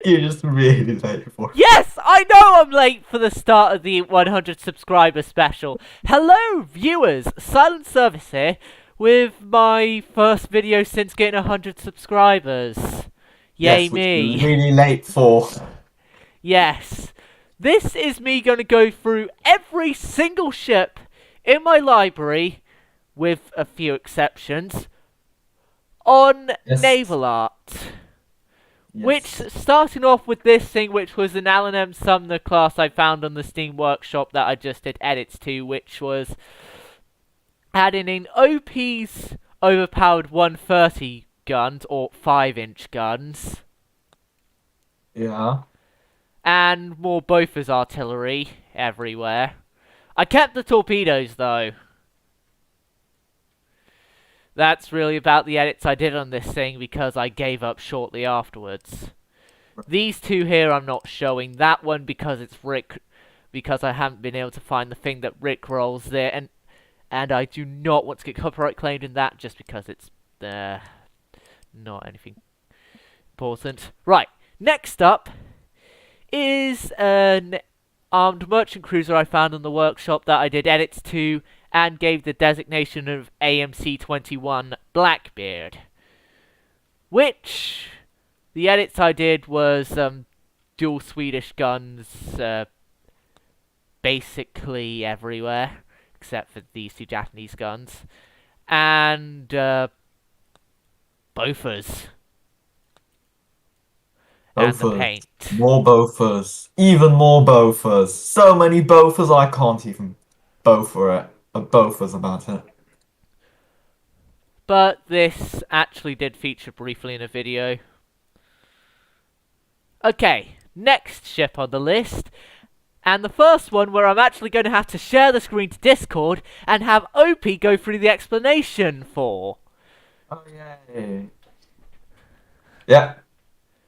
You're just really late for it. Yes, I know I'm late for the start of the 100 subscriber special. Hello, viewers. Silent Service here with my first video since getting 100 subscribers. Yay Yes, which me. you're really late for. Yes. This is me going to go through every single ship in my library, with a few exceptions, on Yes. NavalArt. Yes. Which, starting off with this thing, which was an L&M Summoner class I found on the Steam Workshop that I just did edits to, which was adding in OP's overpowered 130 guns, or 5-inch guns, Yeah. and more Bofors artillery everywhere. I kept the torpedoes, though. That's really about the edits I did on this thing, because I gave up shortly afterwards. These two here I'm not showing. That one because it's Rick, because I haven't been able to find the thing that Rick rolls there, and I do not want to get copyright claimed in that just because it's not anything important. Right, next up is an armed merchant cruiser I found in the workshop that I did edits to and gave the designation of AMC-21 Blackbeard, which the edits I did was dual Swedish guns basically everywhere except for these two Japanese guns, and Bofors. And the Bofors. paint. More Bofors. Even more Bofors. So many Bofors I can't even Bofor it. Bofors about it. But this actually did feature briefly in a video. Okay, next ship on the list. And the first one where I'm actually going to have to share the screen to Discord and have OP go through the explanation for. Oh, yay. Yeah.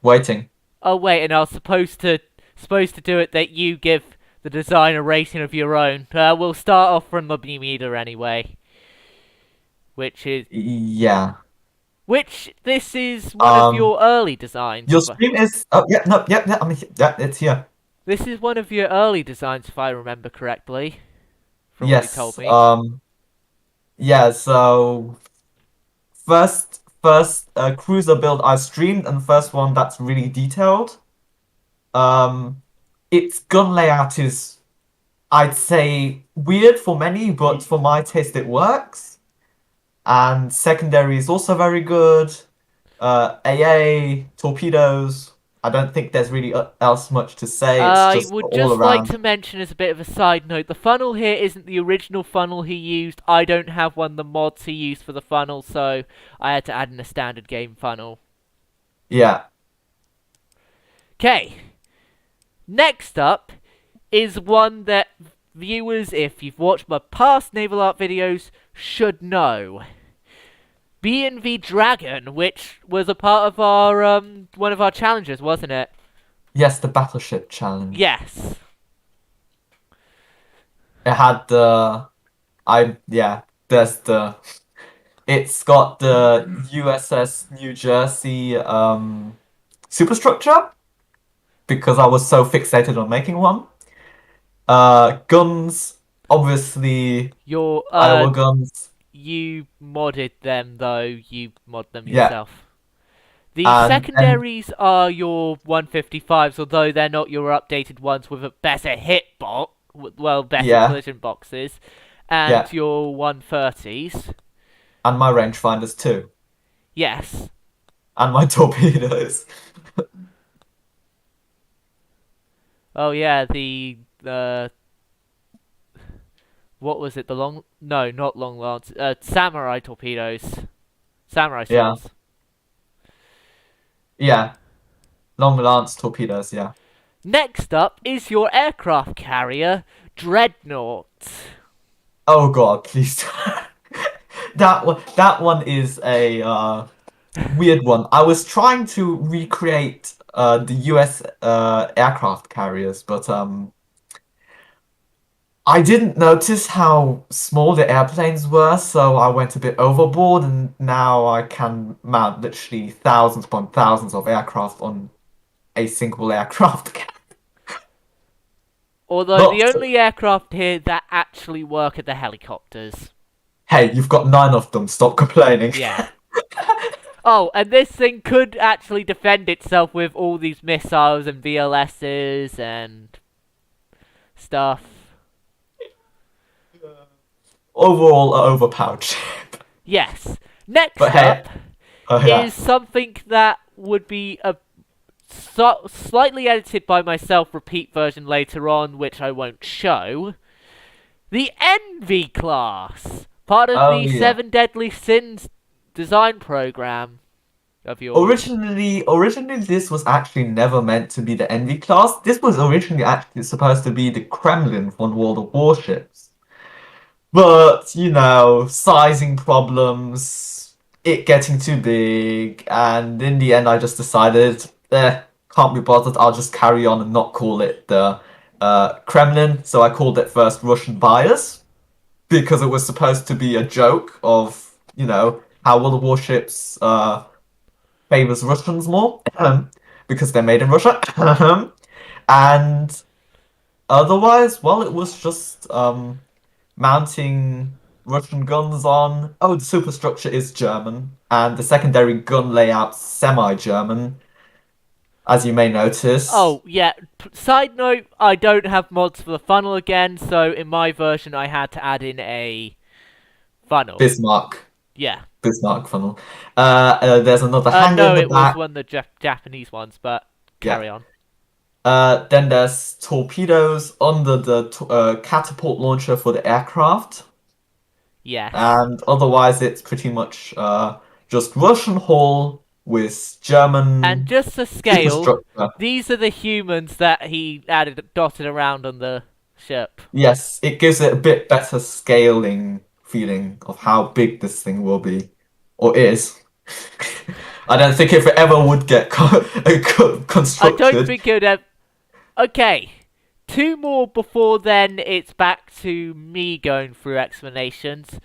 Waiting. Oh wait, and I was supposed to do it that you give the design a rating of your own. We'll start off from the meter anyway. Which is... Yeah. Which, this is one of your early designs. Your stream is... Oh, yeah, no, yeah, I mean, yeah, it's here. This is one of your early designs, if I remember correctly. From Yes, what you told me. yeah, so... First cruiser build I streamed, and the first one that's really detailed. Its gun layout is, I'd say, weird for many, but for my taste it works. And secondary is also very good. AA, torpedoes. I don't think there's really else much to say. It's just I would all just around. like to mention as a bit of a side note, the funnel here isn't the original funnel he used. I don't have one of the mods he used for the funnel, so I had to add in a standard game funnel. Yeah. Okay. Next up is one that viewers, if you've watched my past NavalArt videos, should know. Bnv Dragon, which was a part of our one of our challenges, wasn't it? Yes, the Battleship challenge. Yes. It had it's got the USS New Jersey superstructure, because I was so fixated on making one. Guns, obviously, Your Iowa guns. You modded them, though. You mod them Yeah. yourself. The And secondaries are your 155s, although they're not your updated ones with a better hit box, well, better collision boxes, and your 130s. And my rangefinders too. Yes. And my torpedoes. Oh yeah, the what was it? The long... No, not long lance. Samurai torpedoes. Samurai swords. Yeah. Long lance torpedoes, yeah. Next up is your aircraft carrier, Dreadnought. Oh god, please. That one is a weird one. I was trying to recreate the US aircraft carriers, but I didn't notice how small the airplanes were, so I went a bit overboard, and now I can mount literally thousands upon thousands of aircraft on a single aircraft can. Although But the only aircraft here that actually work are the helicopters. hey, you've got 9 of them. Stop complaining. Yeah. Oh, and this thing could actually defend itself with all these missiles and VLSs and stuff. Overall, an overpowered ship. Yes. Next But hey, up yeah. is something that would be a slightly edited by myself repeat version later on, which I won't show. The NV class, part of Oh the yeah. Seven Deadly Sins design program of yours. Originally, this was actually never meant to be the Envy class. This was originally actually supposed to be the Kremlin from World of Warships. But, sizing problems, it getting too big, and in the end I just decided, can't be bothered, I'll just carry on and not call it the Kremlin. So I called it first Russian Bias, because it was supposed to be a joke of, how World of Warships favors Russians more, because they're made in Russia. And otherwise, well, it was just mounting Russian guns on. Oh, the superstructure is German, and the secondary gun layout semi-German, as you may notice. Oh, yeah. Side note, I don't have mods for the funnel again, so in my version I had to add in a funnel. Bismarck. Yeah. Bismarck funnel. There's another hangar No, in the it was back. one of the Japanese ones, but carry on. Then there's torpedoes under the catapult launcher for the aircraft. Yes. And otherwise, it's pretty much just Russian hull with German And just for scale, superstructure. these are the humans that he added dotted around on the ship. Yes, it gives it a bit better scaling feeling of how big this thing will be, or is. I don't think if it ever would get constructed. I don't think it would have... Okay, 2 more before then it's back to me going through explanations.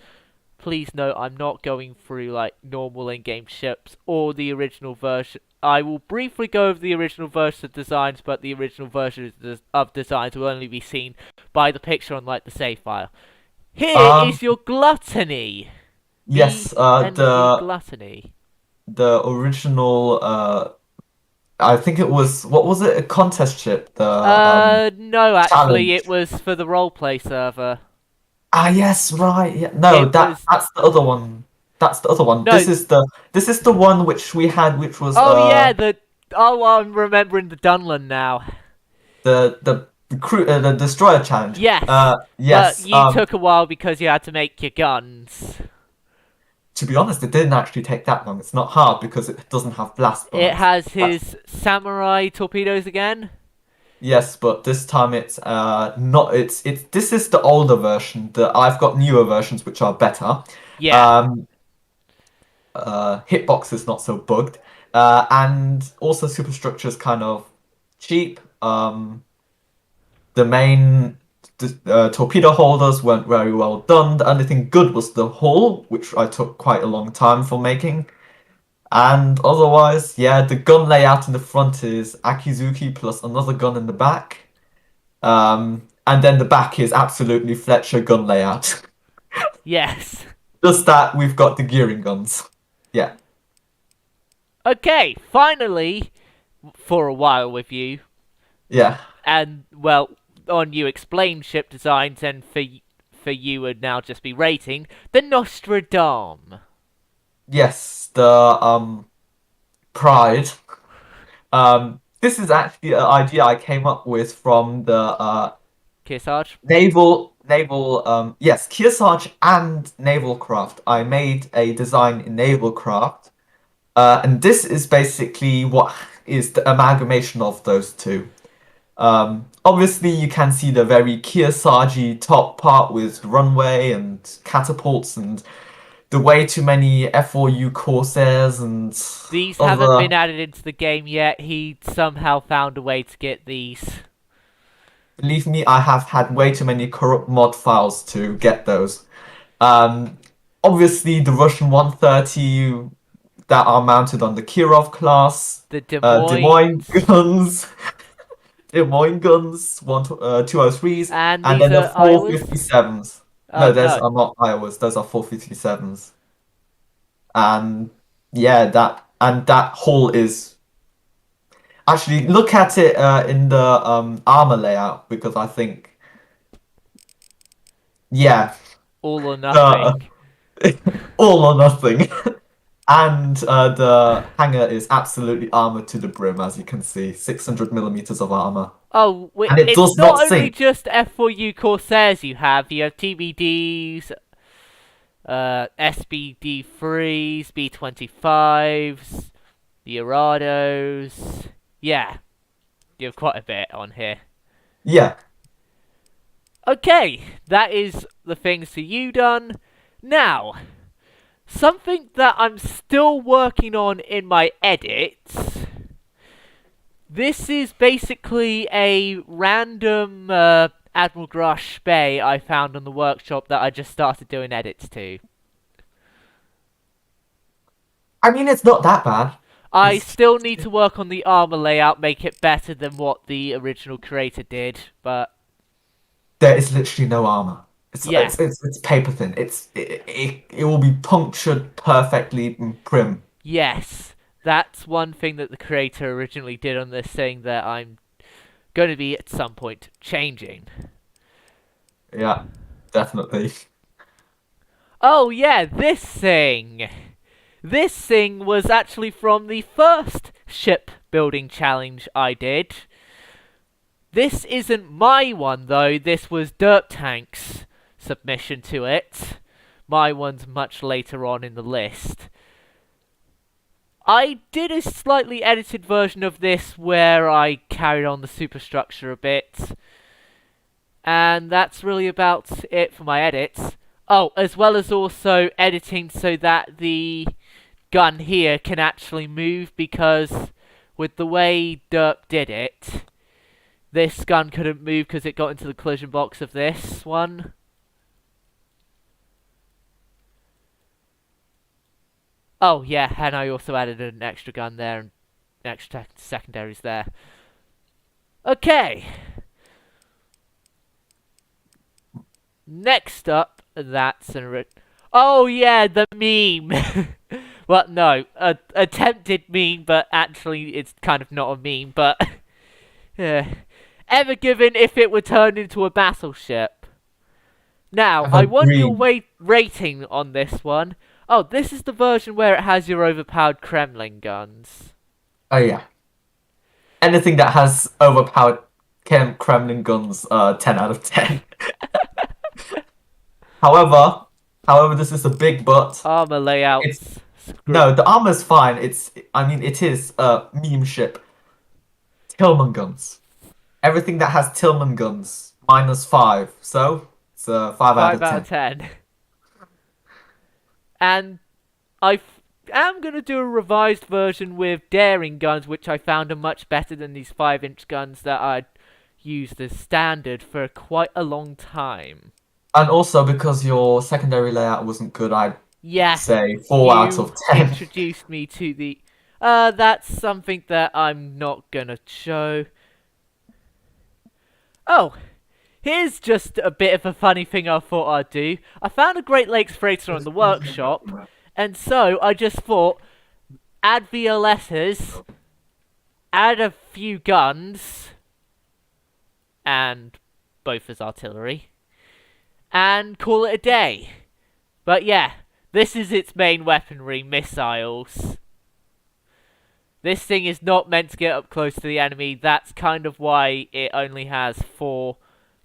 Please note I'm not going through like normal in-game ships or the original version. I will briefly go over the original version of designs, but the original version of designs will only be seen by the picture on like the save file. Here is your gluttony. Yes, the gluttony. The original I think it was, what was it, a contest ship? No, actually, challenge. it was for the roleplay server. Ah, yes, right. Yeah. No, that's the other one. That's the other one. No. This is the one which we had, which was yeah, I'm remembering the Dunlon now. The crew, the destroyer challenge. Yes. Yes. But you took a while because you had to make your guns. To be honest, it didn't actually take that long. It's not hard because it doesn't have blast bullets. It has his samurai torpedoes again. Yes, but this time it's not. It's this is the older version. I've got newer versions which are better. Yeah. Hitbox is not so bugged, and also superstructure is kind of cheap. The main torpedo holders weren't very well done. The only thing good was the hull, which I took quite a long time for making. And otherwise, yeah, the gun layout in the front is Akizuki plus another gun in the back. And then the back is absolutely Fletcher gun layout. Yes. Just that we've got the gearing guns. Yeah. Okay, finally, for a while with you. Yeah. And, well, on you explain ship designs, and for you would now just be rating, the Nostradam. Yes, the Pride. This is actually an idea I came up with from the Kearsarge? Yes, Kearsarge and Naval Craft. I made a design in Naval Craft, and this is basically what is the amalgamation of those two. Obviously, you can see the very Kearsarge top part with runway and catapults and the way too many F4U Corsairs and These other... haven't been added into the game yet. He somehow found a way to get these. Believe me, I have had way too many corrupt mod files to get those. Obviously, the Russian 130 that are mounted on the Kirov class, The Des Moines Moines. guns, Des Moines guns, 203s, And and these then the are Iowas? 457s. No, Oh, those no. are not Iowas. Those are 457s. And yeah, that hull is actually look at it in the armor layout because I think yeah, All or the nothing. all or nothing. And the hangar is absolutely armored to the brim, as you can see, 600 millimeters of armor, Oh, and it it's does not not only sink. just F4U Corsairs you have. You have TBDs, SBD3s, B25s, the Arados. Yeah, you have quite a bit on here. Yeah, Okay, that is the things for you done. Now, something that I'm still working on in my edits. This is basically a random Admiral Grush Bay I found on the workshop that I just started doing edits to. I mean it's not that bad. I It's still need to work on the armor layout, make it better than what the original creator did, but there is literally no armor. It's yeah. it's it's, it's paper thin. It will be punctured perfectly and prim. Yes, that's one thing that the creator originally did on this thing that I'm going to be at some point changing. Yeah, definitely. Oh yeah, this thing! This thing was actually from the first shipbuilding challenge I did. This isn't my one though, this was Dirt Tank's submission to it. My one's much later on in the list. I did a slightly edited version of this where I carried on the superstructure a bit. And that's really about it for my edits. Oh, as well as also editing so that the gun here can actually move, because with the way Derp did it, this gun couldn't move because it got into the collision box of this one. Oh yeah, and I also added an extra gun there and extra secondaries there. Okay. Next up, that's oh yeah, the meme. Well, no, attempted meme, but actually it's kind of not a meme. But yeah. Ever Given if it were turned into a battleship. Now, I won your rating on this one. Oh, this is the version where it has your overpowered Kremlin guns. Oh yeah. Anything that has overpowered Kremlin guns, 10 out of 10. However, this is a big but. Armor It's layouts. no, the armor's fine. I mean, it is a meme ship. Tillman guns. Everything that has Tillman guns, -5. So, it's a 5 out 5 of out of 10. 10. And I am going to do a revised version with daring guns, which I found are much better than these 5-inch guns that I'd used as standard for quite a long time. And also, because your secondary layout wasn't good, I'd say 4 out of 10. Introduced me to the... that's something that I'm not going to show. Oh, here's just a bit of a funny thing I thought I'd do. I found a Great Lakes freighter on the workshop, and so I just thought, add VLSs, add a few guns, and both as artillery, and call it a day. But yeah, this is its main weaponry, missiles. This thing is not meant to get up close to the enemy. That's kind of why it only has 4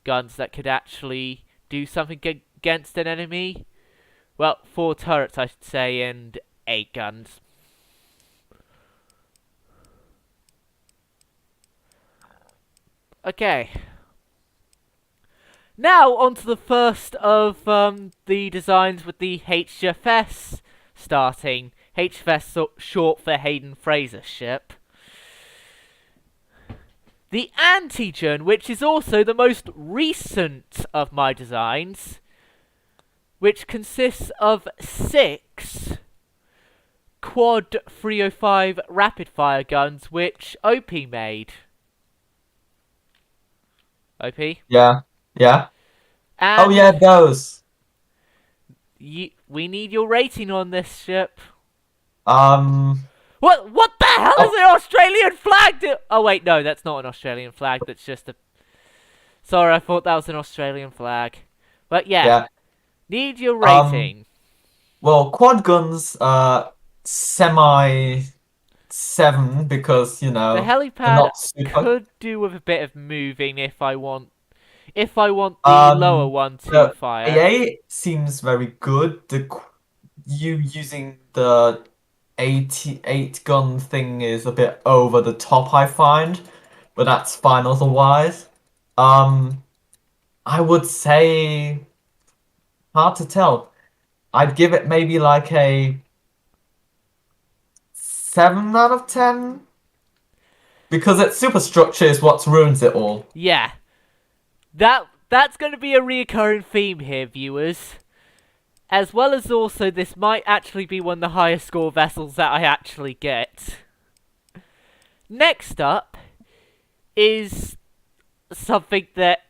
guns that could actually do something against an enemy. Well, 4 turrets, I should say, and 8 guns. Okay. Now, on to the first of the designs with the HFS starting. HFS short for Hayden Fraser ship. The Antigen, which is also the most recent of my designs, which consists of 6 quad 305 rapid fire guns, which OP made. OP? Yeah. Yeah. Oh And yeah, those. we need your rating on this ship. Um. What the hell is Oh an Australian flag? Oh wait, no, that's not an Australian flag. That's just a. Sorry, I thought that was an Australian flag. But yeah, yeah. need your Um. rating. Well, quad guns. Semi 7 because The they're helipad not super. could do with a bit of moving if I want. If I want the lower Um. one to The fire. AA seems very good. You using the 88 gun thing is a bit over the top, I find, but that's fine otherwise. Um, I would say hard to tell. I'd give it maybe like a 7 out of 10 because its superstructure is what ruins it all. Yeah, that's going to be a reoccurring theme here, viewers. As well as also, this might actually be one of the highest score vessels that I actually get. Next up is something that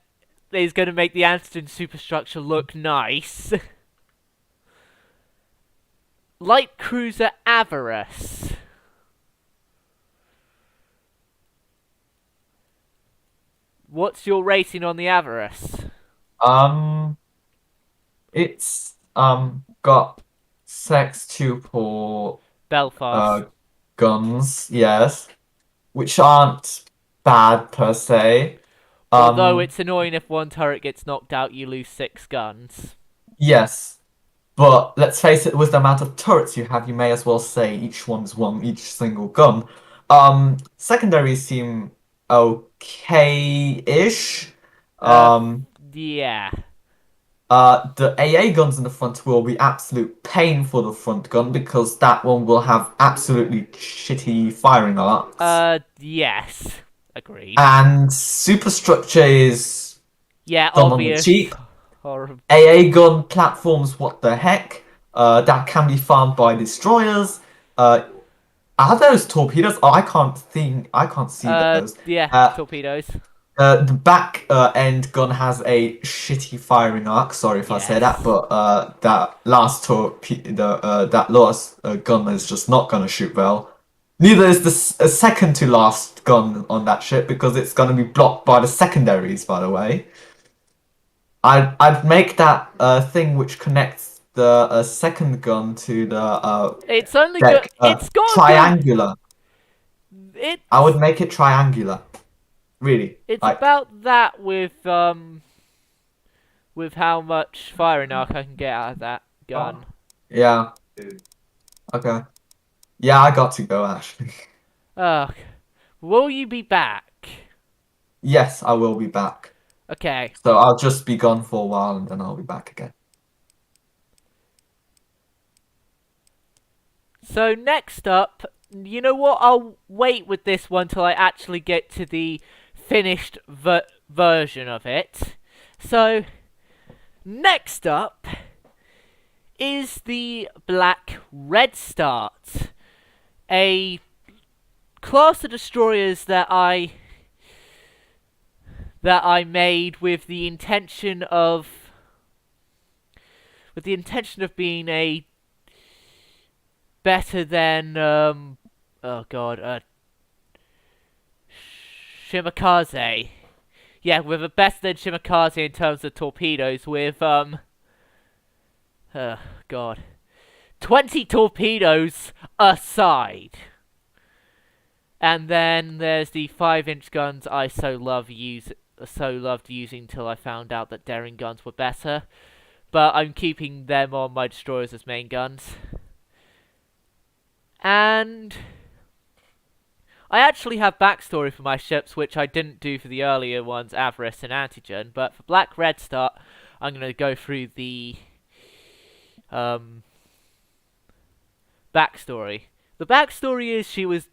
is going to make the Antigen superstructure look nice. Light Cruiser Avarice. What's your rating on the Avarice? Um, it's got sextuple Belfast. guns, yes, which aren't bad per se. Although Um, it's annoying if one turret gets knocked out, you lose 6 guns. yes, but let's face it, with the amount of turrets you have, you may as well say each single gun. Secondaries seem okay-ish. Uh, Um, yeah. the AA guns in the front will be absolute pain for the front gun because that one will have absolutely shitty firing arcs. Yes. Agreed. And superstructure is Yeah, done on the obvious. cheap. Horrible. AA gun platforms, what the heck? That can be farmed by destroyers. Are those torpedoes? Oh, I can't see those. Yeah, Uh, torpedoes. the back end gun has a shitty firing arc. Sorry if I say that, Yes. but that last gun is just not gonna shoot well. Neither is the second to last gun on that ship because it's gonna be blocked by the secondaries. By the way, I'd make that thing which connects the second gun to the It's only good. deck It's got a good. triangular. I would It's make it triangular. Really, it's like about that with how much firing arc I can get out of that gun. yeah. Okay. Yeah, I got to go actually. Ugh. Will you be back? Yes, I will be back. Okay. So I'll just be gone for a while and then I'll be back again. So next up, you know what? I'll wait with this one till I actually get to the finished version of it. So next up is the Black Red Start, a class of destroyers that I made with the intention of being a better than Shimakaze. Yeah, with a better than Shimakaze in terms of torpedoes with oh god. 20 torpedoes aside. And then there's the 5-inch guns I so loved using till I found out that daring guns were better. But I'm keeping them on my destroyers as main guns. And I actually have backstory for my ships, which I didn't do for the earlier ones, Avarice and Antigen. But for Black Red Start, I'm going to go through the backstory. The backstory is she was,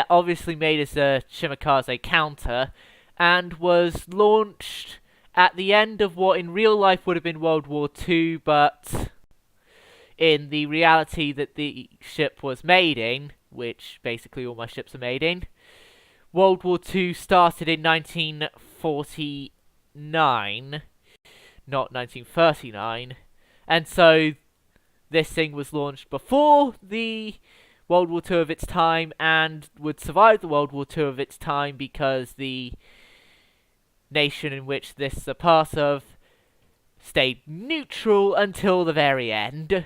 obviously made as a Shimakaze counter, and was launched at the end of what in real life would have been World War II, but in the reality that the ship was made in, which basically all my ships are made in, World War II started in 1949, not 1939, and so this thing was launched before the World War II of its time and would survive the World War II of its time because the nation in which this is a part of stayed neutral until the very end.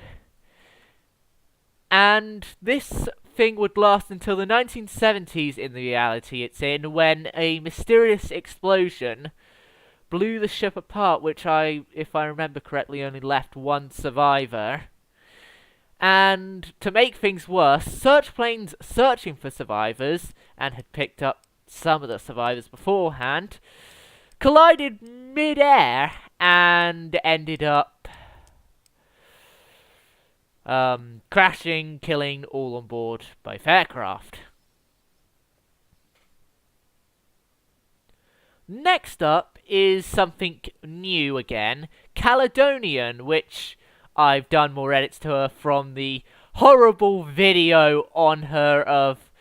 And this thing would last until the 1970s in the reality it's in, when a mysterious explosion blew the ship apart, which if I remember correctly, only left one survivor. And to make things worse, search planes searching for survivors, and had picked up some of the survivors beforehand, collided mid-air and ended up crashing, killing all on board both aircraft. Next up is something new again, Caledonian, which I've done more edits to her from the horrible video on her of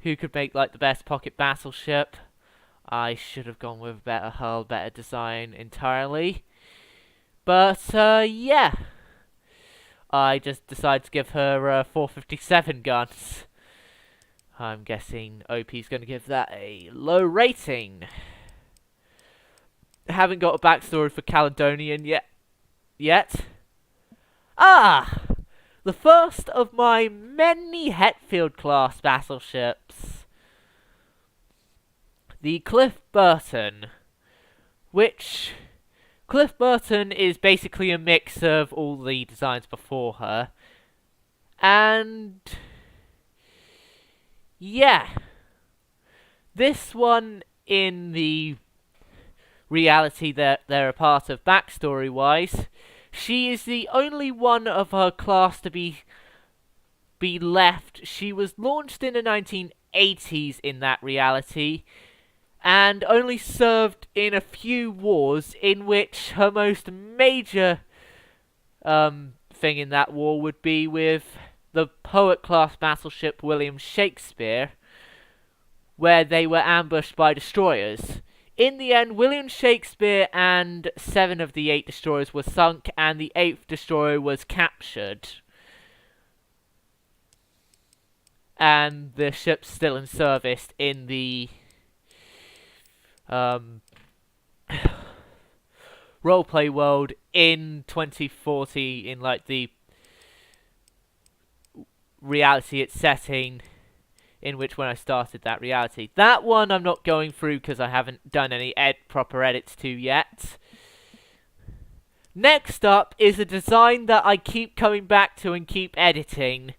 who could make like the best pocket battleship. I should have gone with better hull, better design entirely. But yeah, I just decided to give her 457 guns. I'm guessing OP's going to give that a low rating. Haven't got a backstory for Caledonian yet. The first of my many Hetfield class battleships, the Cliff Burton, which Cliff Burton is basically a mix of all the designs before her, and yeah, this one in the reality that they're a part of backstory wise, she is the only one of her class to be left. She was launched in the 1980s in that reality, and only served in a few wars, in which her most major thing in that war would be with the poet-class battleship William Shakespeare, where they were ambushed by destroyers. In the end, William Shakespeare and 7 of the 8 destroyers were sunk, and the 8th destroyer was captured. And the ship's still in service in the roleplay world in 2040, in like the reality it's setting, in which when I started that reality. That one I'm not going through because I haven't done any proper edits to yet. Next up is a design that I keep coming back to and keep editing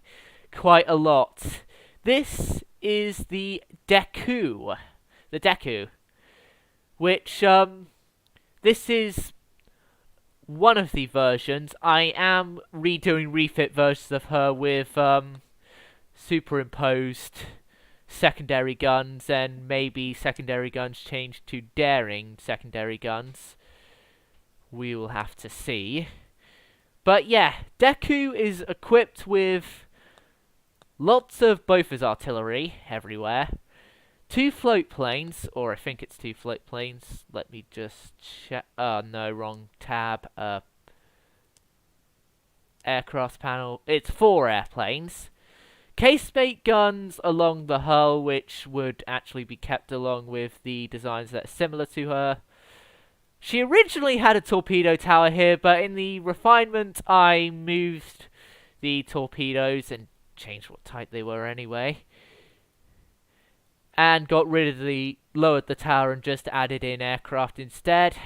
quite a lot. This is the Deku. The Deku. Which, this is one of the versions. I am redoing refit versions of her with, superimposed secondary guns, and maybe secondary guns changed to daring secondary guns. We will have to see. But yeah, Deku is equipped with lots of both his artillery everywhere, 2 float planes, or I think it's 2 float planes. Let me just check. No, wrong tab. Aircraft panel. It's 4 airplanes. Casemate guns along the hull, which would actually be kept along with the designs that are similar to her. She originally had a torpedo tower here, but in the refinement I moved the torpedoes and changed what type they were anyway, and got rid of lowered the tower and just added in aircraft instead.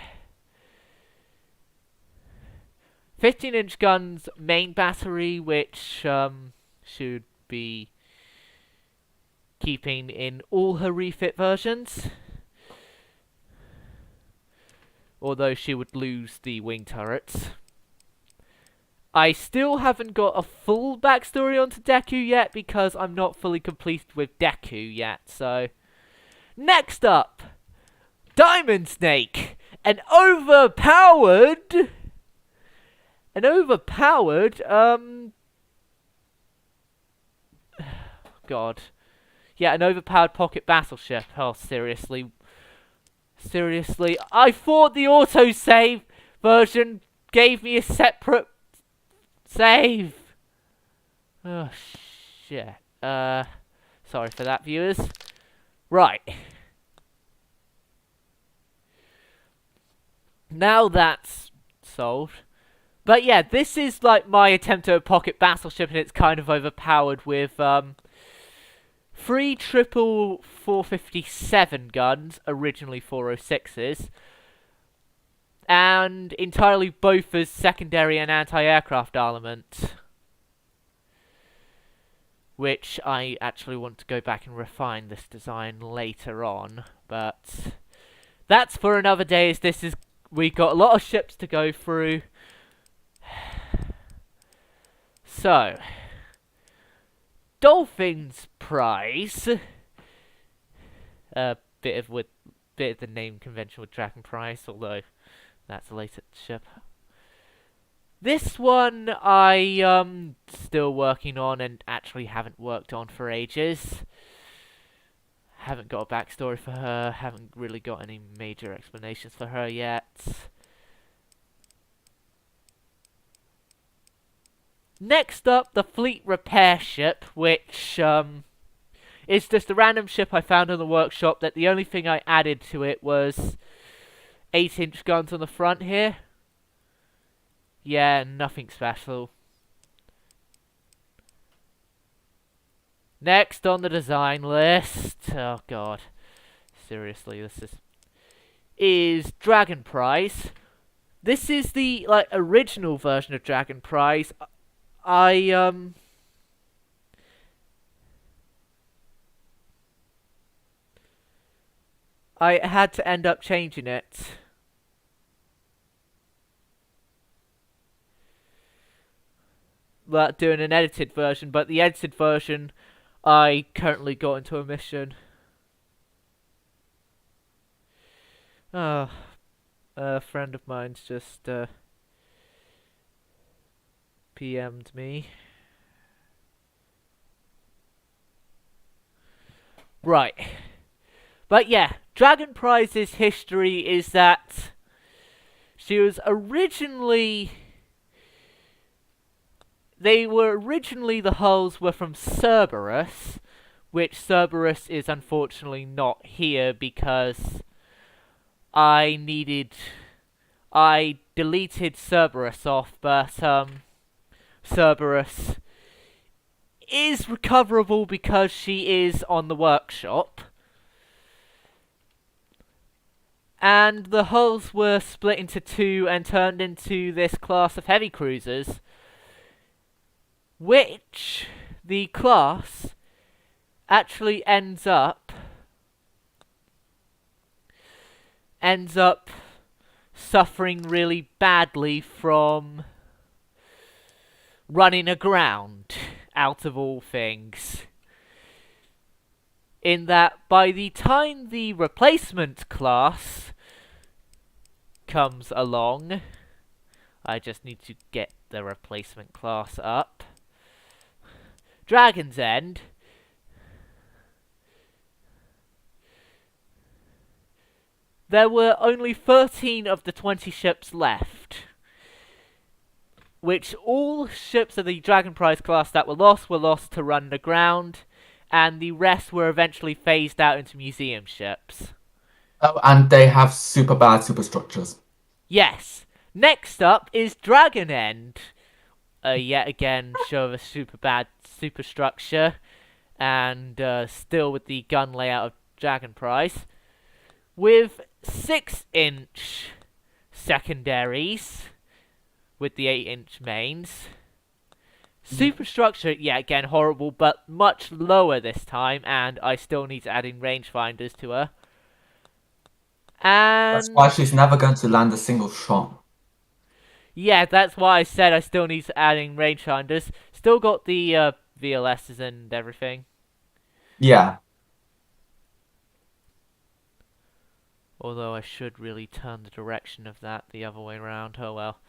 15-inch guns main battery, which should be keeping in all her refit versions, although she would lose the wing turrets. I still haven't got a full backstory onto Deku yet because I'm not fully completed with Deku yet, so... Next up! Diamond Snake! An An overpowered, God. Yeah, an overpowered pocket battleship. Oh, seriously. Seriously. I thought the autosave version gave me a separate save. Oh, shit. Sorry for that, viewers. Right. Now that's solved. But yeah, this is like my attempt at a pocket battleship, and it's kind of overpowered with, 3 triple 457 guns, originally 406s, and entirely both as secondary and anti-aircraft armament. Which I actually want to go back and refine this design later on, but that's for another day, as we've got a lot of ships to go through. So, Dolphin's Prize, bit of the name convention with Dragon Prize, although that's a later ship. This one I still working on and actually haven't worked on for ages. Haven't got a backstory for her, haven't really got any major explanations for her yet. Next up, the Fleet Repair Ship, which is just a random ship I found in the workshop that the only thing I added to it was 8-inch guns on the front here. Yeah, nothing special. Next on the design list, oh god, seriously, this is Dragon Prize. This is the original version of Dragon Prize. I had to end up changing it. Doing an edited version, but the edited version I currently got into a mission. Oh, a friend of mine's just PM'd me. Right. But yeah, Dragon Prize's history is that she was originally... the hulls were from Cerberus, which Cerberus is unfortunately not here because I deleted Cerberus off, but Cerberus is recoverable because she is on the workshop. And the hulls were split into 2 and turned into this class of heavy cruisers, which the class actually ends up suffering really badly from running aground, out of all things. In that, by the time the replacement class comes along, I just need to get the replacement class up. Dragon's End. There were only 13 of the 20 ships left, which all ships of the Dragon Prize class that were lost to run aground, and the rest were eventually phased out into museum ships. Oh, and they have super bad superstructures. Yes. Next up is Dragon End. Yet again, show of a super bad superstructure, and still with the gun layout of Dragon Prize, with 6-inch secondaries, with the 8-inch mains. Superstructure, yeah, again, horrible, but much lower this time, and I still need to add in rangefinders to her. And that's why she's never going to land a single shot. Yeah, that's why I said I still need to add in rangefinders. Still got the VLSs and everything. Yeah. Although I should really turn the direction of that the other way around. Oh well.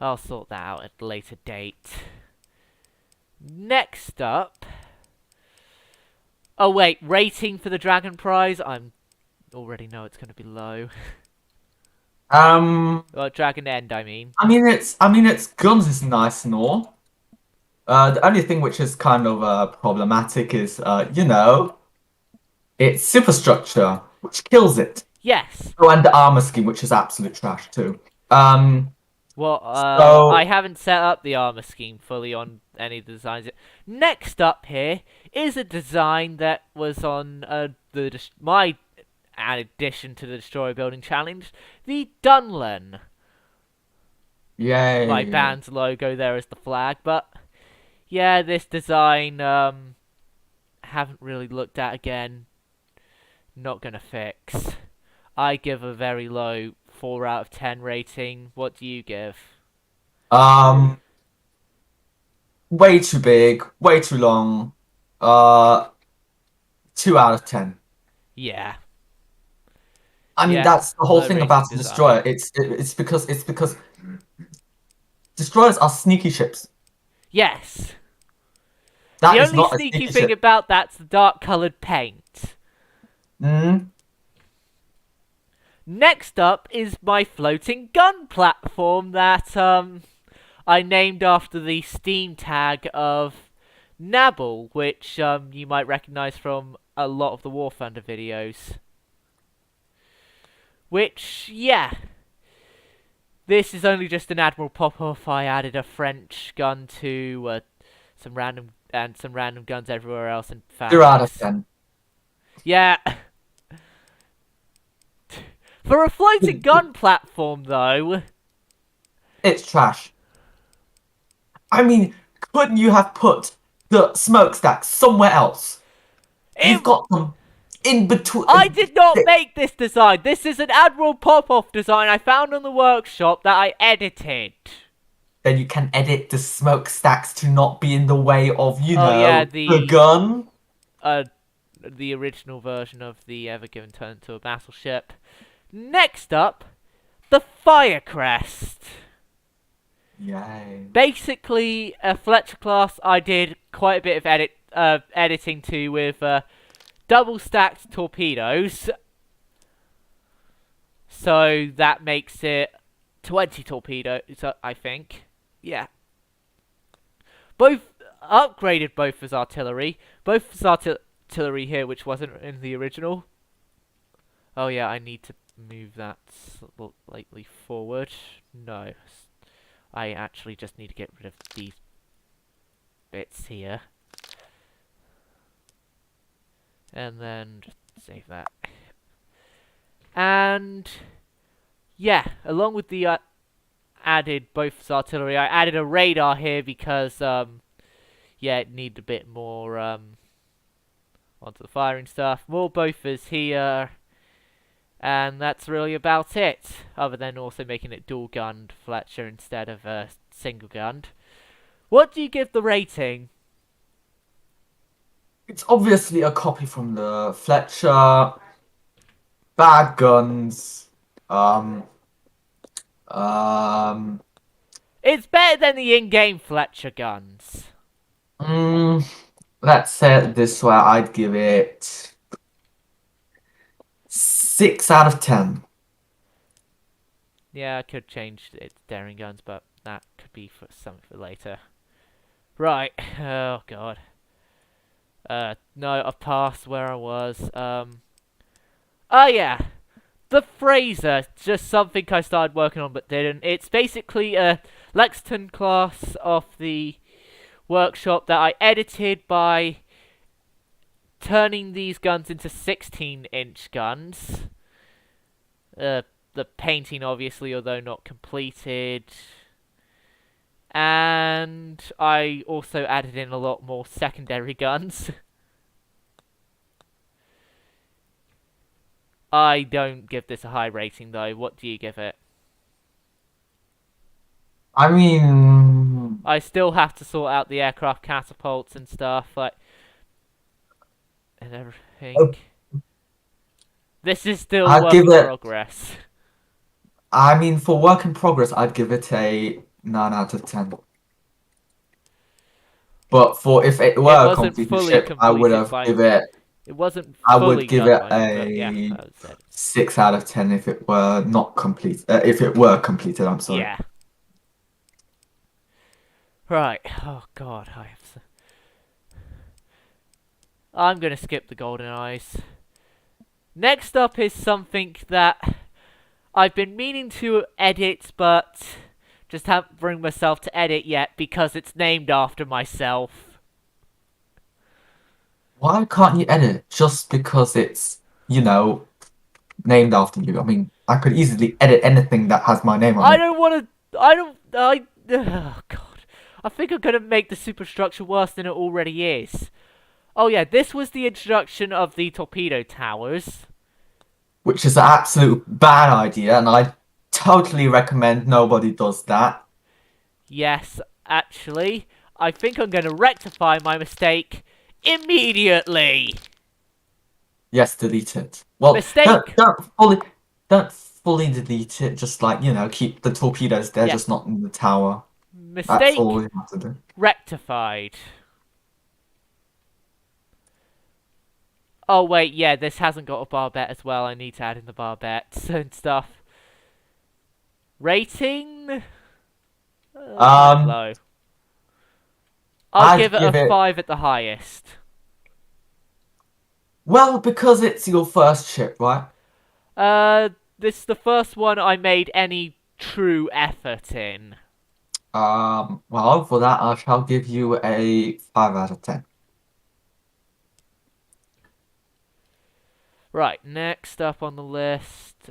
I'll sort that out at a later date. Next up... Oh wait, rating for the Dragon Prize? I already know it's going to be low. Well, Dragon End, I mean. I mean, its guns is nice and all. The only thing which is kind of problematic is, its superstructure, which kills it. Yes. Oh, and the armor scheme, which is absolute trash too. Um, Well, I so haven't set up the armor scheme fully on any of the designs yet. Next up here is a design that was on my addition to the Destroyer Building Challenge, the Dunlon. My yay. band's logo there as the flag, but yeah, this design haven't really looked at again. Not gonna fix. I give a very low 4 out of 10 rating. What do you give? Um, Way too big, way too long. Uh, 2 out of 10. Yeah. I mean, Yeah, that's the whole low thing rating about a design. destroyer. It's because destroyers are sneaky ships. Yes. The That is only not a sneaky sneaky thing ship. about that's the dark coloured paint. Mm, Next up is my floating gun platform that I named after the Steam tag of Nabal, which you might recognise from a lot of the War Thunder videos. Which, yeah. This is only just an Admiral pop-off. I added a French gun to some random guns everywhere else and zero out of fabrics. 10. Yeah. For a floating gun platform, though... It's trash. I mean, couldn't you have put the smokestack somewhere else? You've got them in between. I did not make this design. This is an Admiral Pop-Off design I found on the workshop that I edited. Then you can edit the smokestacks to not be in the way of, Yeah, the gun. The original version of the Ever Given turn to a Battleship. Next up, the Fire Crest. Yay. Basically, a Fletcher class I did quite a bit of editing to with double stacked torpedoes. So that makes it 20 torpedoes, I think. Yeah. Upgraded both as artillery. Both as artillery here, which wasn't in the original. Oh yeah, I need to move that slightly forward. No. I actually just need to get rid of these bits here. And then just save that. And yeah, along with the added both as artillery, I added a radar here because yeah, it needed a bit more onto the firing stuff. More bofers here. And that's really about it, other than also making it dual-gunned Fletcher instead of single-gunned. What do you give the rating? It's obviously a copy from the Fletcher. Bad guns. It's better than the in-game Fletcher guns. Mm, let's say it this way. I'd give it 6 out of 10. Yeah, I could change its daring guns, but that could be for something for later. Right. Oh, God. No, I've passed where I was. Oh, yeah. The Fraser. Just something I started working on but didn't. It's basically a Lexington class off the workshop that I edited by turning these guns into 16-inch guns. The painting, obviously, although not completed. And I also added in a lot more secondary guns. I don't give this a high rating, though. What do you give it? I mean, I still have to sort out the aircraft catapults and stuff, like, and everything. This is still I'd work give in it. progress. I mean, for work in progress, I'd give it a 9 out of 10. But for if it It were a wasn't completed fully ship, I would completed have by give it. it wasn't I would fully give done it by me, but yeah, a I said 6 out of 10 if it were not complete. If it were completed, I'm sorry. yeah. Right. Oh god, I'm gonna skip the golden eyes. Next up is something that I've been meaning to edit, but just haven't bring myself to edit yet because it's named after myself. Why can't you edit it just because it's, named after you? I mean, I could easily edit anything that has my name on I it. don't want to. I don't. I. Oh god. I think I'm gonna make the superstructure worse than it already is. Oh yeah, this was the introduction of the torpedo towers. Which is an absolute bad idea, and I totally recommend nobody does that. Yes, actually, I think I'm gonna rectify my mistake immediately. Yes, delete it. Well, don't Mistake. don't fully delete it. Just like keep the torpedoes there, Yeah, just not in the tower. That's all mistake you have to do. rectified. Oh wait, yeah, this hasn't got a barbette as well. I need to add in the barbettes and stuff. Rating? Kind of Um, low. I'll I'd give it a give it 5 at the highest. well because it's your first ship, right? This is the first one I made any true effort in. Well, for that I shall give you a 5 out of 10. Right, next up on the list.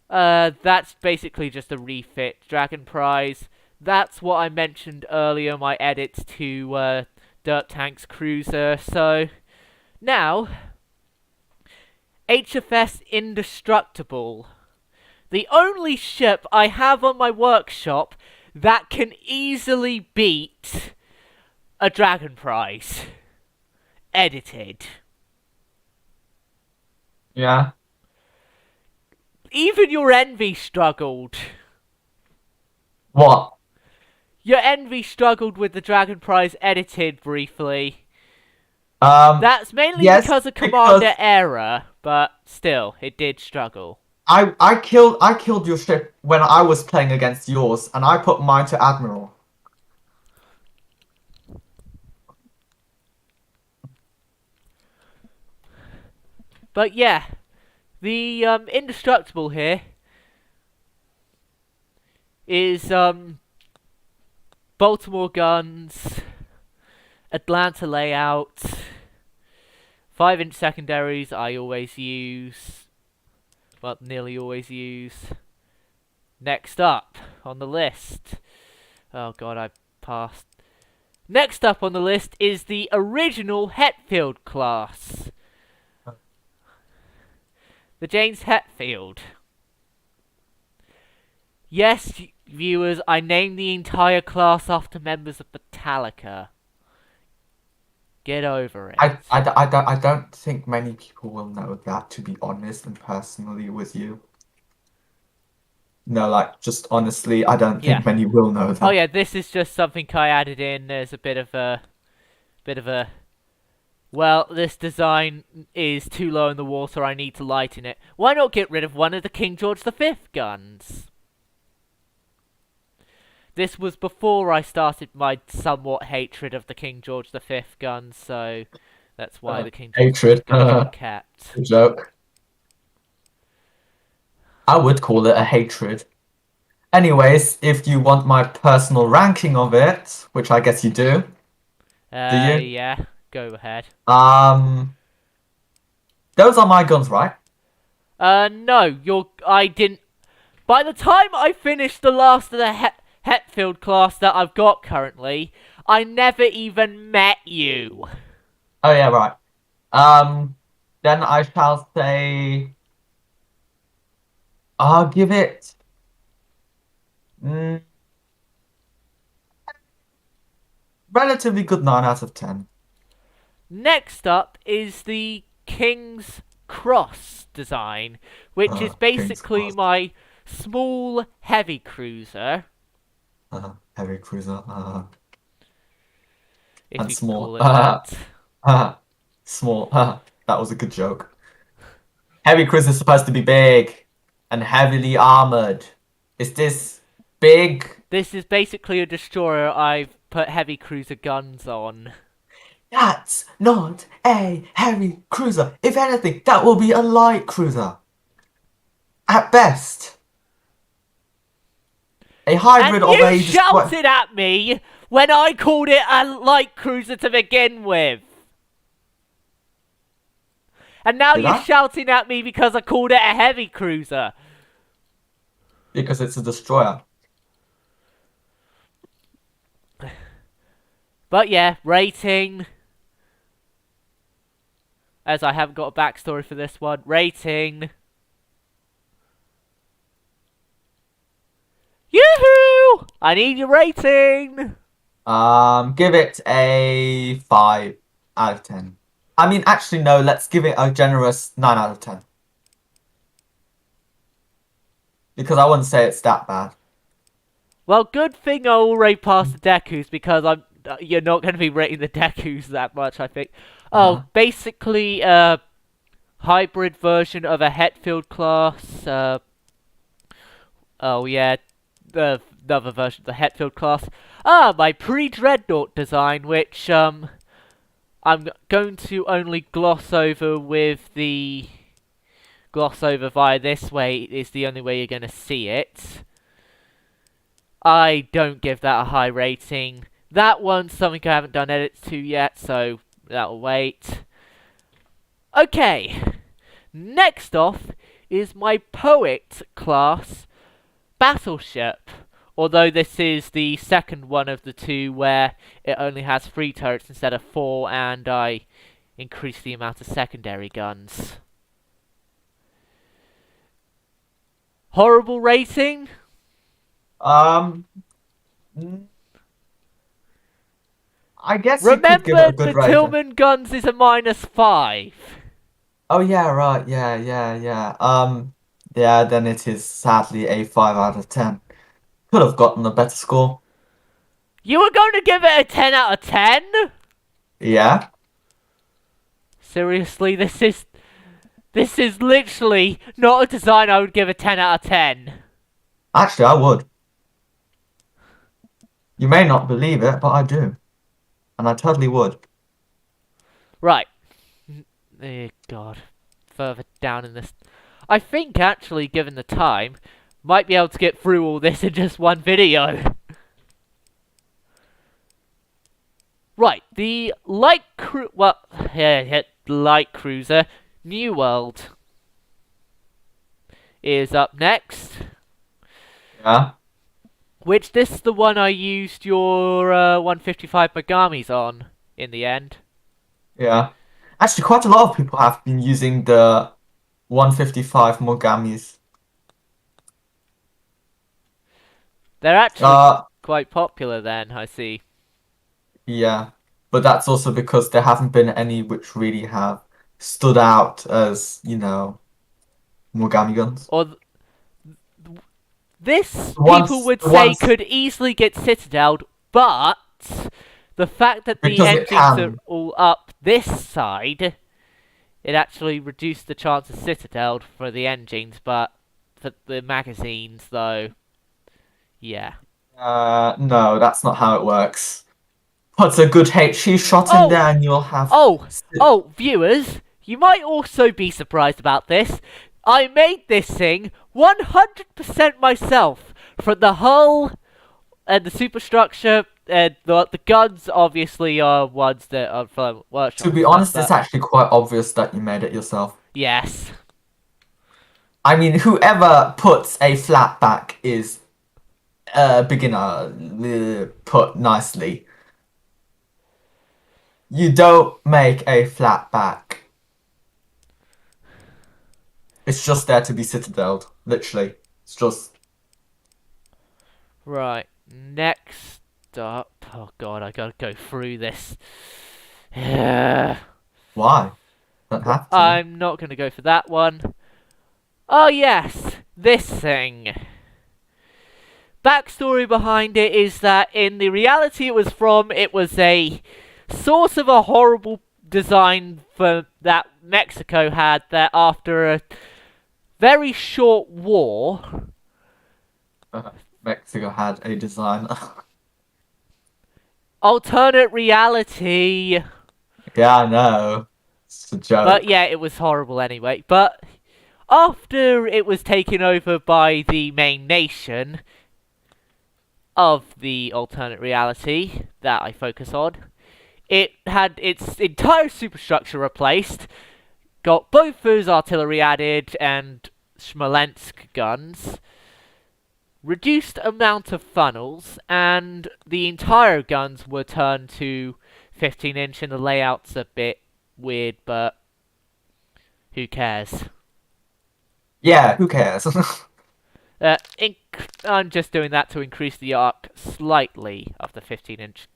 That's basically just a refit Dragon Prize. That's what I mentioned earlier, my edits to Dirt Tank's Cruiser. So, now, HFS Indestructible. The only ship I have on my workshop that can easily beat a Dragon Prize. Edited. Yeah. Even your Envy struggled. What? Your Envy struggled with the Dragon Prize edited briefly. That's mainly Yes, because of because commander error, but still, it did struggle. I killed your ship when I was playing against yours, and I put mine to Admiral. But yeah, the Indestructible here is Baltimore guns, Atlanta layout, 5-inch secondaries I always use, well, nearly always use. Next up on the list, oh god, I passed. Next up on the list is the original Hetfield class. The James Hetfield. Yes, viewers, I named the entire class after members of Metallica. Get over it. I don't think many people will know that, to be honest and personally with you. No, like, just honestly, I don't Yeah. think many will know Oh that. yeah, this is just something I added in. There's a bit of a... Well, this design is too low in the water, I need to lighten it. Why not get rid of one of the King George V guns? This was before I started my somewhat hatred of the King George V guns, so that's why the King George V Hatred. guns were kept. Good joke. I would call it a hatred. Anyways, if you want my personal ranking of it, which I guess you do you? Yeah, go ahead. Those are my guns, right? No, I didn't... By the time I finished the last of the Hetfield class that I've got currently, I never even met you. Oh yeah, right. Then I shall say I'll give it mm, relatively good 9 out of 10. Next up is the King's Cross design, which is King's basically Cross. my small heavy cruiser, Heavy cruiser. if And you can small. call it that. Small. That was a good joke. Heavy cruiser is supposed to be big and heavily armored. Is this big? This is basically a destroyer I've put heavy cruiser guns on. That's not a heavy cruiser. If anything, that will be a light cruiser. At best. A hybrid And of you a destroyer. shouted at me when I called it a light cruiser to begin with. And now Did you're I? shouting at me because I called it a heavy cruiser. Because it's a destroyer. But yeah, rating. As I haven't got a backstory for this one. Rating. Yoo-hoo! I need your rating. Give it a 5 out of 10. I mean, actually, no, let's give it a generous 9 out of 10. Because I wouldn't say it's that bad. Well, good thing I already passed the Dekus because you're not going to be rating the Dekus that much, I think. Oh, basically a hybrid version of a Hetfield class. Oh yeah, another version of the Hetfield class. My pre-Dreadnought design, which I'm going to only gloss over via this way, is the only way you're going to see it. I don't give that a high rating. That one's something I haven't done edits to yet, so that'll wait. Okay, next off is my Poet class Battleship. Although this is the second one of the two where it only has 3 turrets instead of 4, and I increase the amount of secondary guns. Horrible rating? I guess you could give it Remember, a good the rating. Tillman guns is a -5. Oh yeah, right, yeah. Yeah, then it is sadly a 5 out of 10. Could have gotten a better score. You were going to give it a 10 out of 10? Yeah. Seriously, this is literally not a design I would give a 10 out of 10. Actually, I would. You may not believe it, but I do. And I totally would. Right. Oh, God. Further down in this. I think, actually, given the time, might be able to get through all this in just one video. Right. The light cruiser, New World, is up next. Yeah. Which, this is the one I used your 155 Megamis on, in the end. Yeah. Actually, quite a lot of people have been using the 155 Mogamis. They're actually quite popular then, I see. Yeah. But that's also because there haven't been any which really have stood out as, Mogami guns. Or this, people would say, could easily get citadeled, but the fact that the engines are all up this side, it actually reduced the chance of citadeled for the engines, but for the magazines, though, yeah. No, that's not how it works. Put a good HE shot in there and you'll have... Oh, viewers, you might also be surprised about this. I made this thing 100% myself, from the hull and the superstructure. The guns obviously are ones that are from workshop. To be honest, it's actually quite obvious that you made it yourself. Yes. I mean, whoever puts a flat back is a beginner, put nicely. You don't make a flat back. It's just there to be citadeled, literally. It's just... Right, next up... Oh god, I gotta go through this. Why? Don't have to. I'm not gonna go for that one. Oh yes, this thing. Backstory behind it is that in the reality it was a sort of a horrible design for that Mexico had, that after a very short war, Mexico had a design. alternate reality. Yeah, I know. It's a joke. But yeah, it was horrible anyway. But after it was taken over by the main nation of the alternate reality that I focus on, it had its entire superstructure replaced, got both those artillery added and Smolensk guns, reduced amount of funnels, and the entire guns were turned to 15-inch, and the layout's a bit weird, but who cares? Yeah, who cares? I'm just doing that to increase the arc slightly of the 15-inch,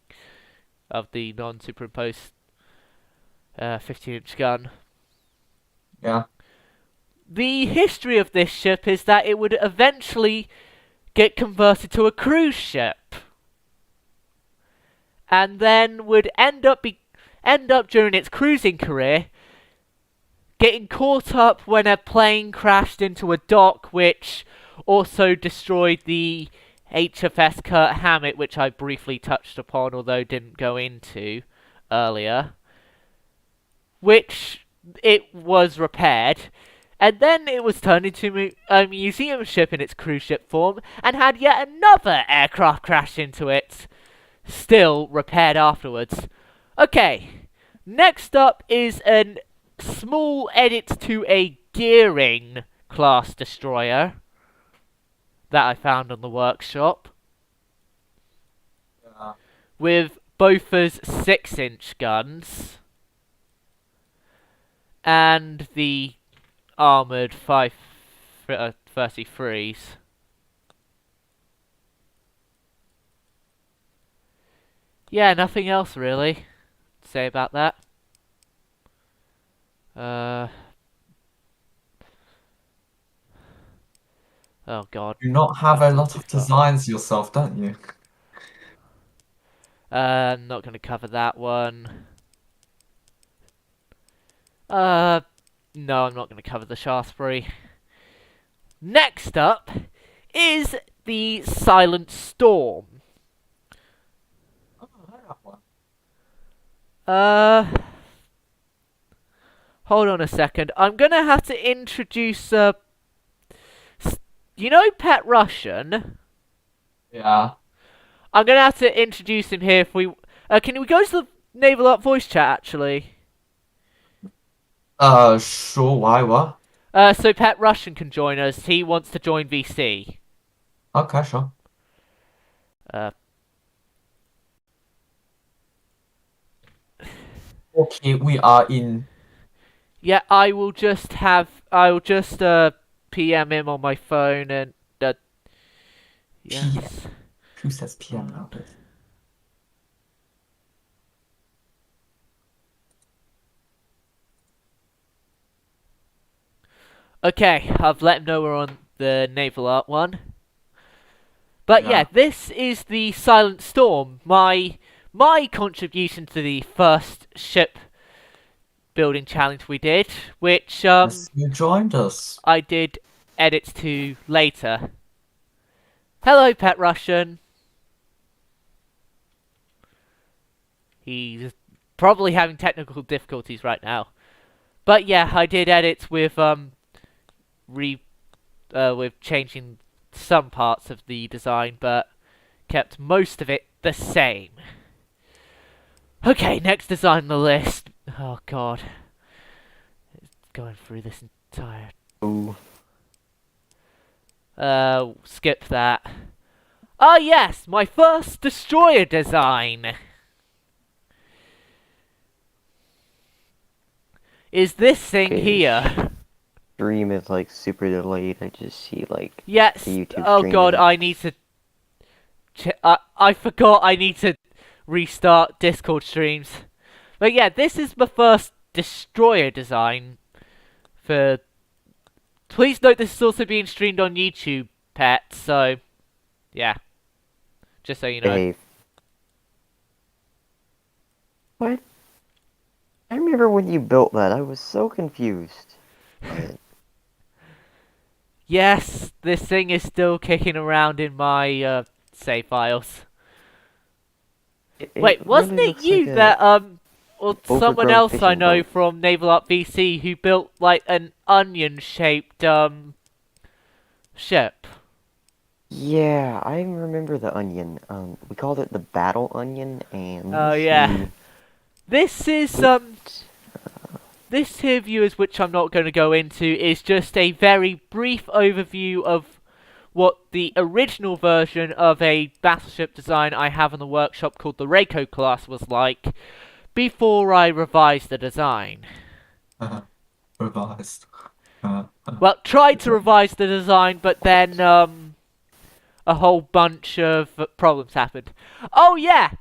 of the non-superimposed 15-inch gun. Yeah. The history of this ship is that it would eventually get converted to a cruise ship, and then would end up during its cruising career getting caught up when a plane crashed into a dock, which also destroyed the HFS Kurt Hammett, which I briefly touched upon, although didn't go into earlier, which it was repaired, and then it was turned into a museum ship in its cruise ship form, and had yet another aircraft crash into it, still repaired afterwards. Okay, next up is a small edit to a Gearing class destroyer that I found on the workshop, with Bofors 6-inch guns and the armoured 533s. Yeah, nothing else really to say about that. Oh god. You not have a lot of designs yourself, don't you? I'm not going to cover that one. No, I'm not going to cover the Shaftesbury. Next up is the Silent Storm. Oh, I have one. Hold on a second. I'm going to have to introduce, you know Pet Russian? Yeah. I'm going to have to introduce him here if we... can we go to the NavalArt voice chat, actually? Sure, why, what? So Pet Russian can join us. He wants to join VC. Okay, sure. Okay, we are in... Yeah, I will just PM him on my phone and, yes. Who says PM nowadays? Okay, I've let him know we're on the NavalArt one. But yeah, this is the Silent Storm, my contribution to the first ship building challenge we did, which Yes, you joined us. I did edits to later. Hello, Pet Russian. He's probably having technical difficulties right now. But yeah, I did edits with with changing some parts of the design, but kept most of it the same. Okay, next design on the list. Oh god. Going through this entire... Ooh. Skip that. Ah yes, my first destroyer design is this thing Okay. here. Stream is like super delayed. I just see like Yes. the YouTube Oh stream god, is- I need to... I forgot I need to restart Discord streams. But yeah, this is my first destroyer design for Please note this is also being streamed on YouTube, Pet, so, yeah. Just so you know. Dave. What? I remember when you built that, I was so confused. But Yes, this thing is still kicking around in my, save files. it Wait, wasn't really it looks you like that, or someone overgrown else I fishing know boat. from NavalArt VC who built, like, an onion-shaped, ship? Yeah, I remember the onion. We called it the battle onion, and Oh, yeah. This is, this here, viewers, which I'm not going to go into, is just a very brief overview of what the original version of a battleship design I have in the workshop called the Reiko class was like, before I revised the design. Revised. Well, tried to revise the design, but then, a whole bunch of problems happened. Oh yeah!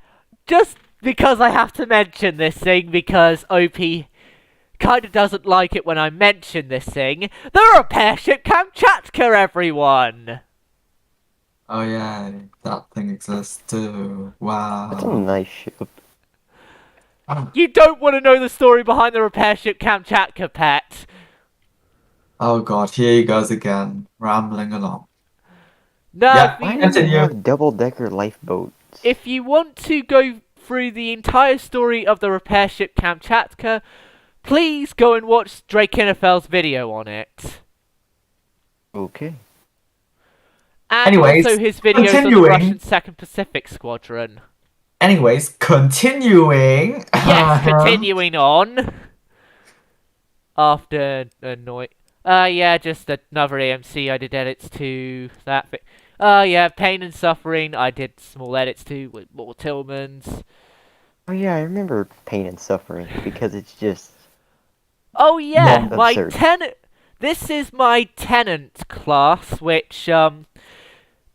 Just because I have to mention this thing, because OP kinda doesn't like it when I mention this thing, the repair ship Kamchatka, everyone! Oh yeah, that thing exists too. That's a Wow. nice ship. You don't want to know the story behind the repair ship Kamchatka, Pet! Oh god, here he goes again, rambling along. No, Yeah, Why do they continue. have double-decker lifeboats? if you want to go through the entire story of the repair ship Kamchatka, please go and watch Drake Kinnefeld's video on it. Okay. And Anyways, also his videos on the continuing. Russian 2nd Pacific Squadron. Anyways, continuing. Yes, continuing on. After annoy. Yeah, just another AMC I did edits to that thing. Yeah, Pain and Suffering I did small edits to with more Tillmans. Oh yeah, I remember Pain and Suffering, because it's just... Oh yeah, Yeah. my Absurd. tenant. This is my tenant class, which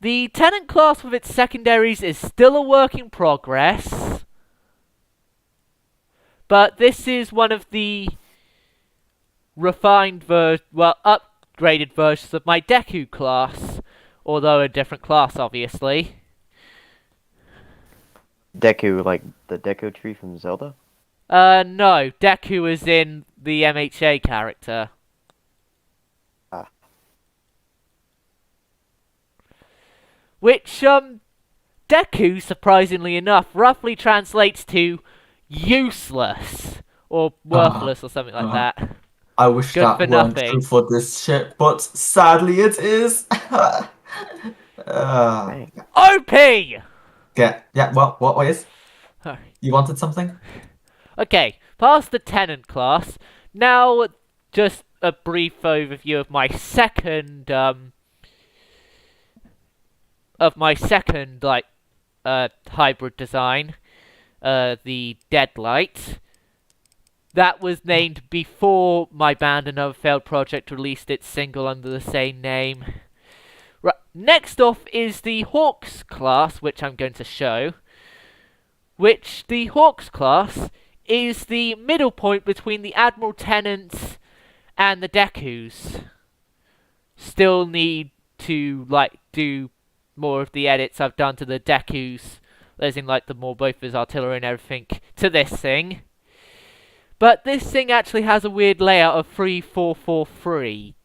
the tenant class with its secondaries is still a work in progress. But this is one of the refined upgraded versions of my Deku class, although a different class, obviously. Deku, like the Deku tree from Zelda? No, Deku is in the MHA character. Ah. Which, Deku, surprisingly enough, roughly translates to useless, or worthless, or something like that. I wish Good that for weren't nothing. true for this ship, but sadly it is. Dang. OP! Yeah, well, what is? Alright. You wanted something? Okay, past the tenant class. Now, just a brief overview of my second, hybrid design, the Deadlight. That was named before my band Another Failed Project released its single under the same name. Right, next off is the Hawks class, which I'm going to show. Which, the Hawks class is the middle point between the Admiral Tenants and the Dekus. Still need to, do more of the edits I've done to the Dekus, as in, the more both his artillery and everything, to this thing. But this thing actually has a weird layout of 3-4-4-3.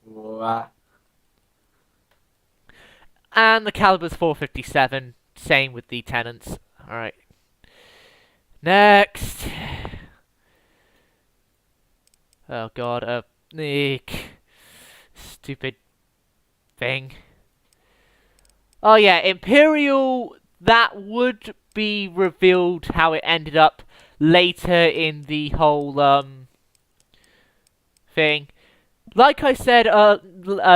What? And the caliber's 457, same with the Tenants. Alright. Next. Oh god, stupid thing. Oh yeah, Imperial, that would be revealed how it ended up later in the whole, thing. Like I said,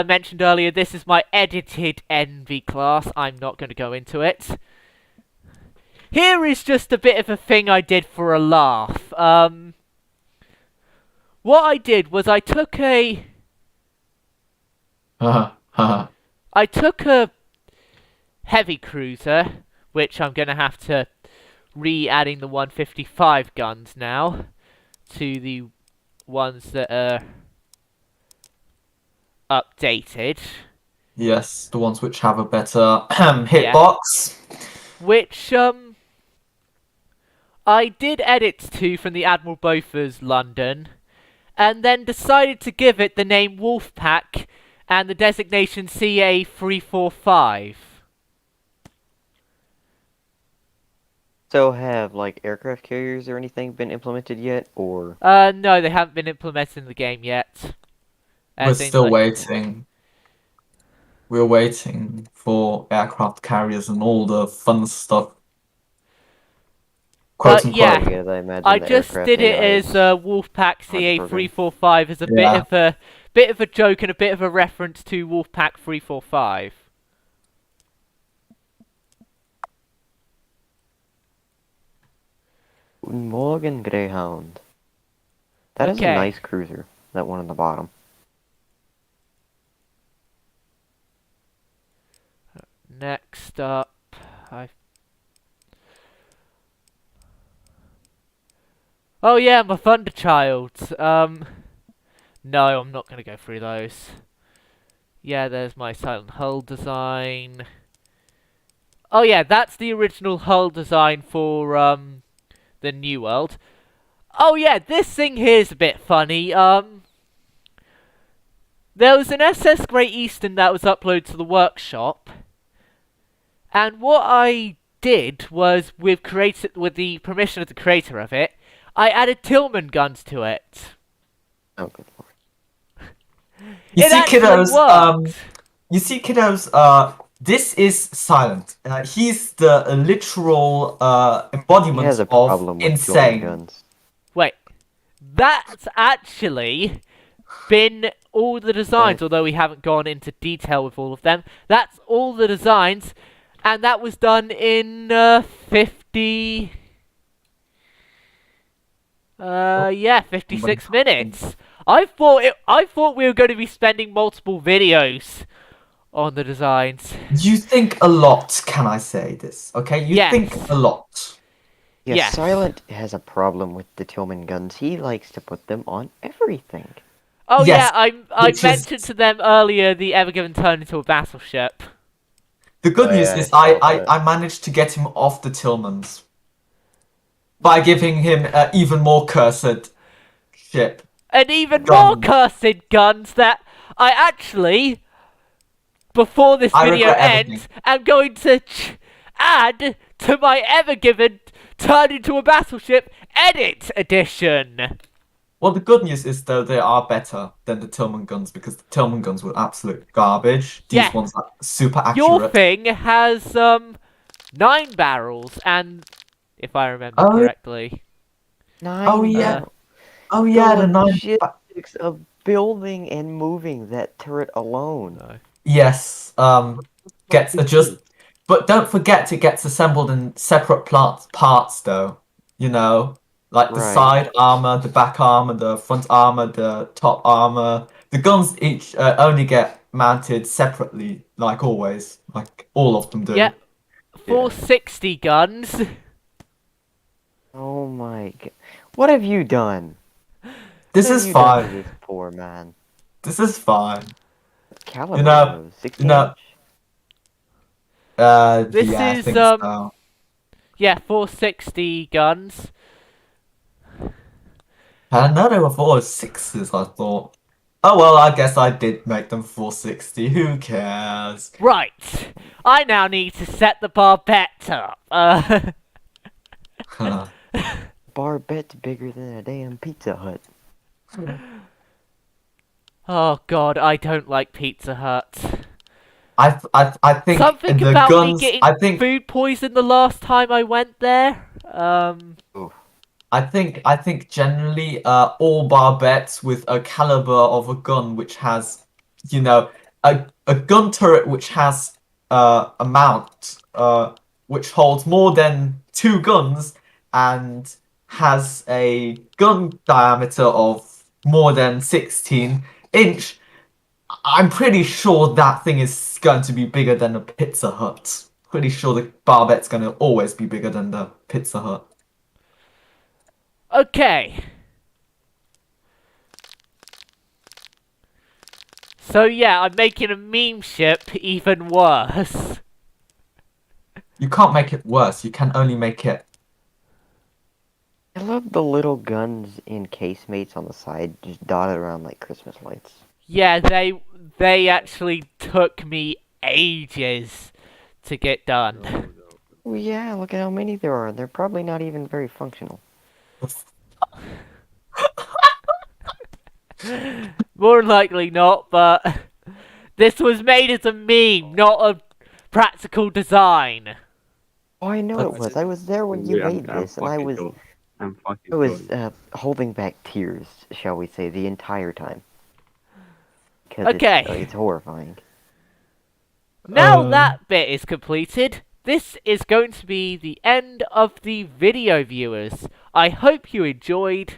mentioned earlier, this is my edited NV class. I'm not going to go into it. Here is just a bit of a thing I did for a laugh. What I did was I took a heavy cruiser, which I'm going to have to re-adding the 155 guns now to the ones that are updated. Yes, the ones which have a better Yeah. hitbox. Which, I did edit to from the Admiral Bofors London, and then decided to give it the name Wolfpack and the designation CA345. So have like aircraft carriers or anything been implemented yet, or? No, they haven't been implemented in the game yet. We're As in, still like, waiting. We're waiting for aircraft carriers and all the fun stuff. Quote But unquote. yeah, Because I imagine I the just aircraft did it AI as is Wolfpack hard to program. CA345 as a Yeah. bit of a joke and a bit of a reference to Wolfpack 345. Guten Morgen, Greyhound. That is a Okay. nice cruiser. That one on the bottom. Next up, oh yeah, my Thunderchild. No, I'm not gonna go through those. Yeah, there's my silent hull design. Oh yeah, that's the original hull design for the New World. Oh yeah, this thing here's a bit funny. There was an SS Great Easton that was uploaded to the workshop, and what I did was, with the permission of the creator of it, I added Tillman guns to it. Oh, good lord. You It see, actually worked. This is Silent. He's the literal He embodiment has a of problem with Tillman insane. guns. Wait, that's actually been all the designs, What? although we haven't gone into detail with all of them. That's all the designs, and that was done in 50... 56 minutes. I thought we were going to be spending multiple videos on the designs. You think a lot, can I say this? Okay, you Yes. think a lot. Yeah, Yes. Silent has a problem with the Tillman guns. He likes to put them on everything. Oh Yes, yeah, I which is- mentioned to them earlier the Ever Given turned into a battleship. The good Oh, news yeah, is I saw that. I managed to get him off the Tillmans by giving him even more cursed ship. And even more Guns. cursed guns that I actually, before this I video regret ends, everything. am going to add to my Ever Given turned into a battleship edit edition. Well, the good news is, though, they are better than the Tillman guns, because the Tillman guns were absolute garbage. These Yeah. ones are super accurate. Your thing has 9 barrels, and if I remember Oh. correctly, 9 Oh, yeah. barrel- Oh yeah, the nine. logistics of building and moving that turret alone. no. Yes, gets adjusted, but don't forget it gets assembled in separate parts, though. You know, like the Right. side armor, the back armor, the front armor, the top armor. The guns each only get mounted separately, like always, like all of them do. Yeah. 460 guns. Oh my god. What have you done? This What is have you done to fine. this poor man? This is fine. Caliber You know- though, 60 you know- inch? This Yeah, I is, think so. Yeah, 460 guns. No, they were 4.6s, I thought. Oh well, I guess I did make them 460. Who cares? Right. I now need to set the barbette up. Barbette's bigger than a damn Pizza Hut. Oh god, I don't like Pizza Hut. I think Something the about guns. me getting I think food poison the last time I went there. I think generally all barbettes with a caliber of a gun which has, you know, a gun turret which has a mount which holds more than 2 guns and has a gun diameter of more than 16 inch. I'm pretty sure that thing is going to be bigger than a Pizza Hut. Pretty sure the barbette's going to always be bigger than the Pizza Hut. Okay. So yeah, I'm making a meme ship even worse. You can't make it worse. You can only make it. I love the little guns in casemates on the side, just dotted around like Christmas lights. Yeah, they actually took me ages to get done. Oh yeah, look at how many there are. They're probably not even very functional. More than likely not, but this was made as a meme, not a practical design. Oh, I know it was. I was there when you made this, and I was holding back tears, shall we say, the entire time. Because Okay. it's horrifying. Now that bit is completed, this is going to be the end of the video, viewers. I hope you enjoyed.